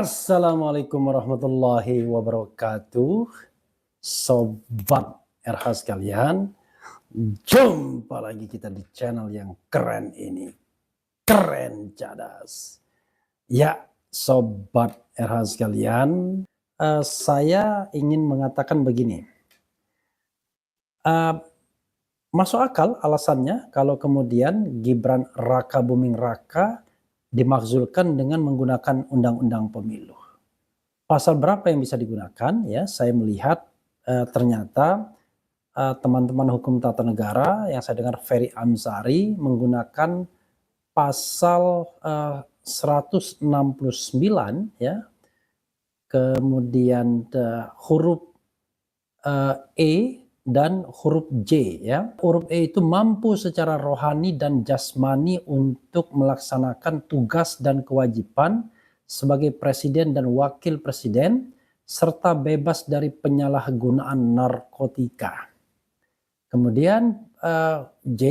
Assalamualaikum warahmatullahi wabarakatuh. Sobat RH sekalian, jumpa lagi kita di channel yang keren ini. Keren cadas. Ya, Sobat RH sekalian, saya ingin mengatakan begini. Masuk akal alasannya kalau kemudian Gibran Raka Buming Raka dimakzulkan dengan menggunakan undang-undang pemilu. Pasal berapa yang bisa digunakan? Ya, saya melihat ternyata teman-teman hukum tata negara yang saya dengar Ferry Amsari menggunakan pasal 169 ya, kemudian huruf E dan huruf J ya. Huruf E itu mampu secara rohani dan jasmani untuk melaksanakan tugas dan kewajiban sebagai presiden dan wakil presiden serta bebas dari penyalahgunaan narkotika. Kemudian J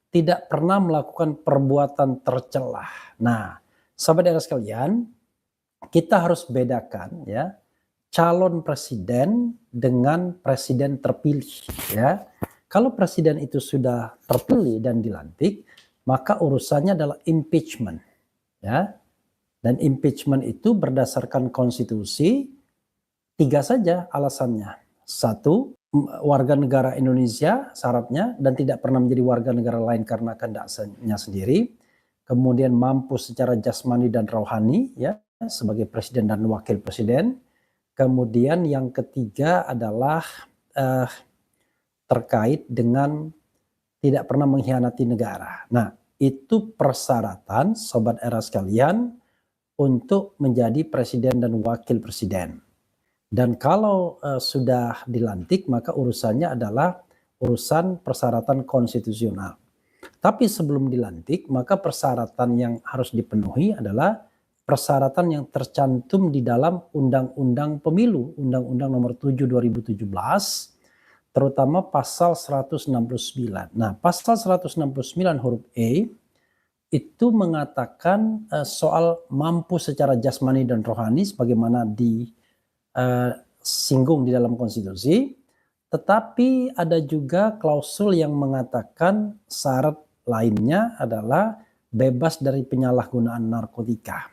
tidak pernah melakukan perbuatan tercelah. Nah, sahabat sekalian, kita harus bedakan ya calon presiden dengan presiden terpilih ya. Kalau presiden itu sudah terpilih dan dilantik, maka urusannya adalah impeachment ya. Dan impeachment itu berdasarkan konstitusi 3 saja alasannya. 1, warga negara Indonesia syaratnya dan tidak pernah menjadi warga negara lain karena kehendaknya sendiri. Kemudian mampu secara jasmani dan rohani ya sebagai presiden dan wakil presiden. Kemudian yang ketiga adalah terkait dengan tidak pernah mengkhianati negara. Nah, itu persyaratan sobat era sekalian untuk menjadi presiden dan wakil presiden. Dan kalau sudah dilantik maka urusannya adalah urusan persyaratan konstitusional. Tapi sebelum dilantik maka persyaratan yang harus dipenuhi adalah persyaratan yang tercantum di dalam Undang-Undang Pemilu, Undang-Undang Nomor 7 2017, terutama pasal 169. Nah, pasal 169 huruf E itu mengatakan soal mampu secara jasmani dan rohani sebagaimana disinggung di dalam konstitusi, tetapi ada juga klausul yang mengatakan syarat lainnya adalah bebas dari penyalahgunaan narkotika.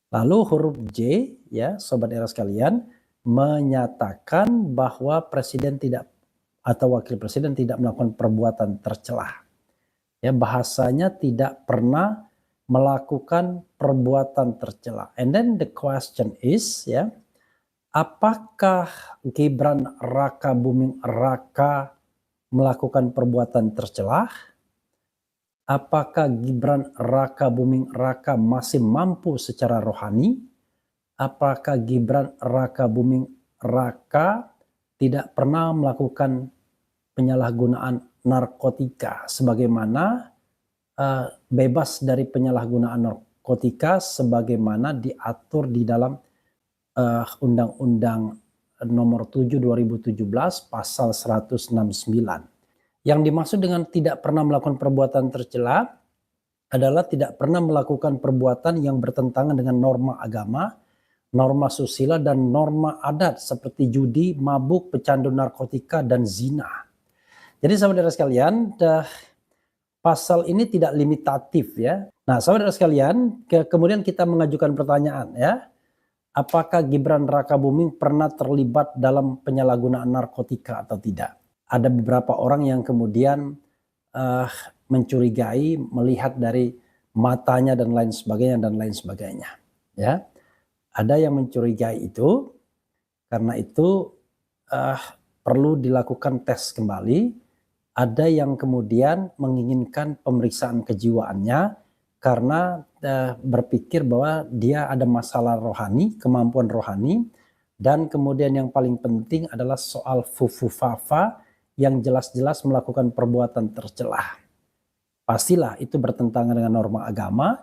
Lalu huruf J ya sobat era sekalian menyatakan bahwa presiden tidak atau wakil presiden tidak melakukan perbuatan tercelah. Ya, bahasanya tidak pernah melakukan perbuatan tercela. And then the question is ya, apakah Gibran Raka Buming Raka melakukan perbuatan tercelah? Apakah Gibran Raka Buming Raka masih mampu secara rohani? Apakah Gibran Raka Buming Raka tidak pernah melakukan penyalahgunaan narkotika sebagaimana bebas dari penyalahgunaan narkotika sebagaimana diatur di dalam Undang-Undang Nomor 7 2017 pasal 169. Yang dimaksud dengan tidak pernah melakukan perbuatan tercela adalah tidak pernah melakukan perbuatan yang bertentangan dengan norma agama, norma susila, dan norma adat seperti judi, mabuk, pecandu narkotika, dan zina. Jadi saudara sekalian, pasal ini tidak limitatif ya. Nah saudara sekalian, kemudian kita mengajukan pertanyaan ya. Apakah Gibran Raka Buming pernah terlibat dalam penyalahgunaan narkotika atau tidak? Ada beberapa orang yang kemudian mencurigai, melihat dari matanya dan lain sebagainya ya. Ada yang mencurigai itu, karena itu perlu dilakukan tes kembali. Ada yang kemudian menginginkan pemeriksaan kejiwaannya karena berpikir bahwa dia ada masalah rohani, kemampuan rohani. Dan kemudian yang paling penting adalah soal fufufafa yang jelas-jelas melakukan perbuatan tercelah. Pastilah itu bertentangan dengan norma agama,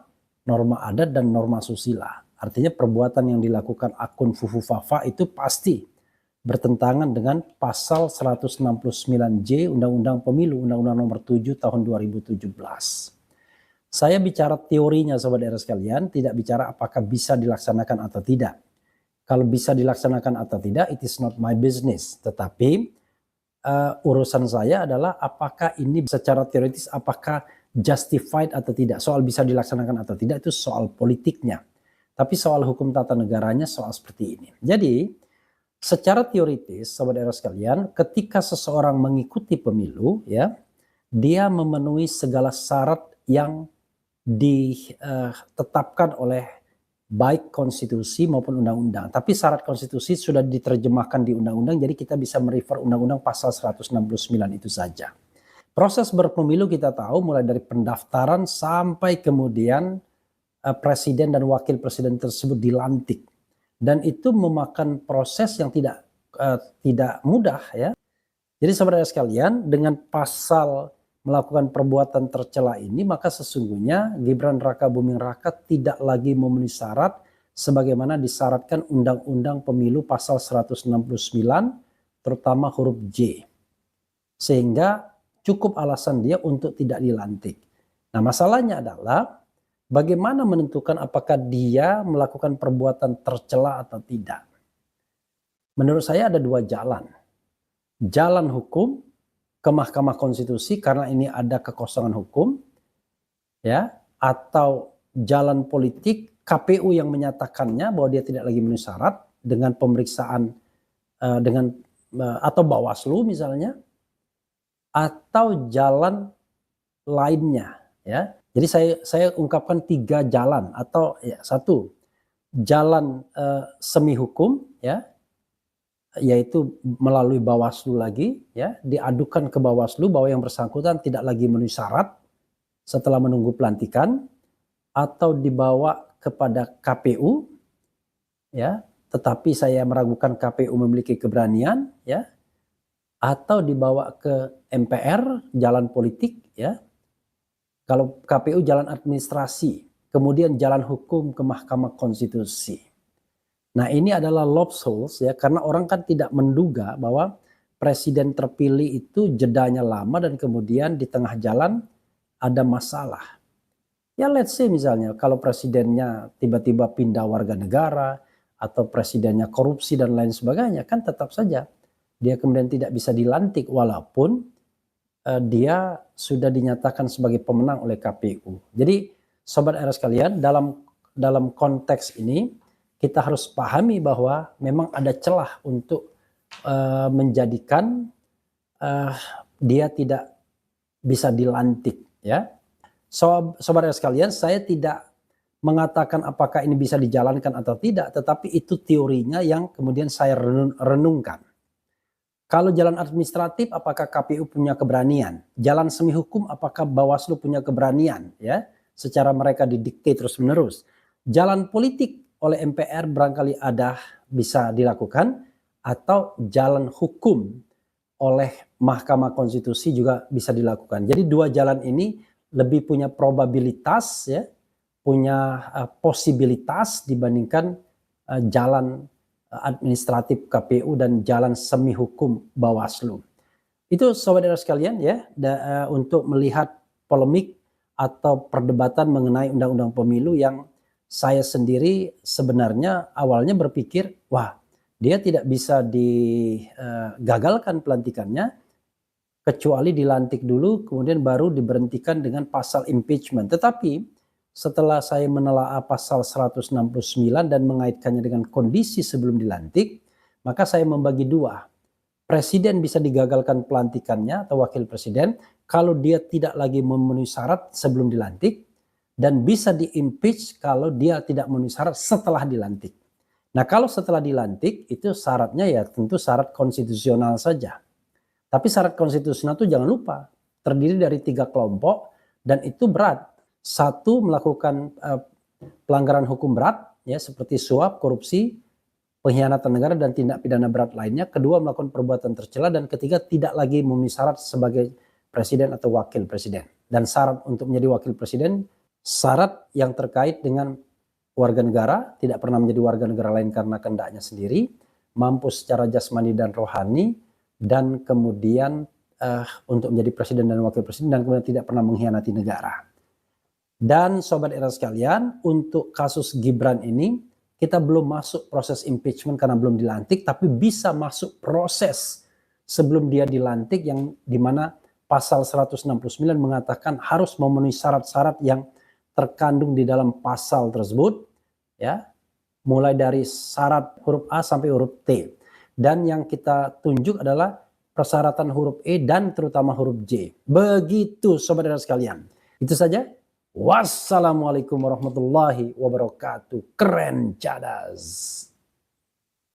norma adat, dan norma susila. Artinya perbuatan yang dilakukan akun fufufafa itu pasti bertentangan dengan pasal 169J Undang-Undang Pemilu, Undang-Undang Nomor 7 tahun 2017. Saya bicara teorinya sobat era sekalian, tidak bicara apakah bisa dilaksanakan atau tidak. Kalau bisa dilaksanakan atau tidak, it is not my business. Tetapi urusan saya adalah apakah ini secara teoritis apakah justified atau tidak. Soal bisa dilaksanakan atau tidak itu soal politiknya. Tapi soal hukum tata negaranya soal seperti ini. Jadi secara teoritis sobat era sekalian, ketika seseorang mengikuti pemilu ya, dia memenuhi segala syarat yang ditetapkan oleh baik konstitusi maupun undang-undang. Tapi syarat konstitusi sudah diterjemahkan di undang-undang, jadi kita bisa merefer undang-undang pasal 169 itu saja. Proses berpemilu kita tahu mulai dari pendaftaran sampai kemudian presiden dan wakil presiden tersebut dilantik. Dan itu memakan proses yang tidak mudah ya. Jadi saudara sekalian, dengan pasal melakukan perbuatan tercela ini, maka sesungguhnya Gibran Raka Buming Raka tidak lagi memenuhi syarat sebagaimana disyaratkan Undang-Undang Pemilu pasal 169 terutama huruf J. Sehingga cukup alasan dia untuk tidak dilantik. Nah, masalahnya adalah bagaimana menentukan apakah dia melakukan perbuatan tercela atau tidak. Menurut saya ada dua jalan. Jalan hukum ke Mahkamah Konstitusi karena ini ada kekosongan hukum, ya, atau jalan politik KPU yang menyatakannya bahwa dia tidak lagi memenuhi syarat dengan pemeriksaan atau Bawaslu misalnya, atau jalan lainnya, ya. Jadi saya ungkapkan tiga jalan atau ya, satu jalan semi hukum, ya, yaitu melalui Bawaslu lagi ya, diadukan ke Bawaslu bahwa yang bersangkutan tidak lagi memenuhi syarat setelah menunggu pelantikan, atau dibawa kepada KPU ya, tetapi saya meragukan KPU memiliki keberanian ya, atau dibawa ke MPR jalan politik ya. Kalau KPU jalan administrasi, kemudian jalan hukum ke Mahkamah Konstitusi. Nah, ini adalah loopholes ya, karena orang kan tidak menduga bahwa presiden terpilih itu jedanya lama dan kemudian di tengah jalan ada masalah. Ya let's say misalnya kalau presidennya tiba-tiba pindah warga negara atau presidennya korupsi dan lain sebagainya, kan tetap saja dia kemudian tidak bisa dilantik walaupun dia sudah dinyatakan sebagai pemenang oleh KPU. Jadi sobat era sekalian, dalam konteks ini kita harus pahami bahwa memang ada celah untuk menjadikan dia tidak bisa dilantik ya. Sobat sekalian, saya tidak mengatakan apakah ini bisa dijalankan atau tidak, tetapi itu teorinya yang kemudian saya renungkan. Kalau jalan administratif, apakah KPU punya keberanian? Jalan semi hukum, apakah Bawaslu punya keberanian? Ya, secara mereka didikte terus-menerus. Jalan politik oleh MPR barangkali ada bisa dilakukan, atau jalan hukum oleh Mahkamah Konstitusi juga bisa dilakukan. Jadi dua jalan ini lebih punya probabilitas ya, punya posibilitas dibandingkan jalan administratif KPU dan jalan semi hukum Bawaslu. Itu saudara sekalian ya, untuk melihat polemik atau perdebatan mengenai undang-undang pemilu yang saya sendiri sebenarnya awalnya berpikir, wah, dia tidak bisa digagalkan pelantikannya kecuali dilantik dulu kemudian baru diberhentikan dengan pasal impeachment. Tetapi setelah saya menelaah pasal 169 dan mengaitkannya dengan kondisi sebelum dilantik, maka saya membagi dua. Presiden bisa digagalkan pelantikannya atau wakil presiden kalau dia tidak lagi memenuhi syarat sebelum dilantik, dan bisa di-impeach kalau dia tidak memenuhi syarat setelah dilantik. Nah, kalau setelah dilantik itu syaratnya ya tentu syarat konstitusional saja. Tapi syarat konstitusional itu jangan lupa terdiri dari 3 kelompok dan itu berat. Satu, melakukan pelanggaran hukum berat ya seperti suap, korupsi, pengkhianatan negara dan tindak pidana berat lainnya. Kedua, melakukan perbuatan tercela, dan ketiga, tidak lagi memenuhi syarat sebagai presiden atau wakil presiden. Dan syarat untuk menjadi wakil presiden, syarat yang terkait dengan warga negara, tidak pernah menjadi warga negara lain karena kehendaknya sendiri, mampu secara jasmani dan rohani, dan kemudian untuk menjadi presiden dan wakil presiden, dan kemudian tidak pernah mengkhianati negara. Dan sobat era sekalian, untuk kasus Gibran ini kita belum masuk proses impeachment karena belum dilantik, tapi bisa masuk proses sebelum dia dilantik yang dimana pasal 169 mengatakan harus memenuhi syarat-syarat yang terkandung di dalam pasal tersebut, ya, mulai dari syarat huruf A sampai huruf T. Dan yang kita tunjuk adalah persyaratan huruf E dan terutama huruf J. Begitu sobat era sekalian. Itu saja. Wassalamualaikum warahmatullahi wabarakatuh. Keren cadas.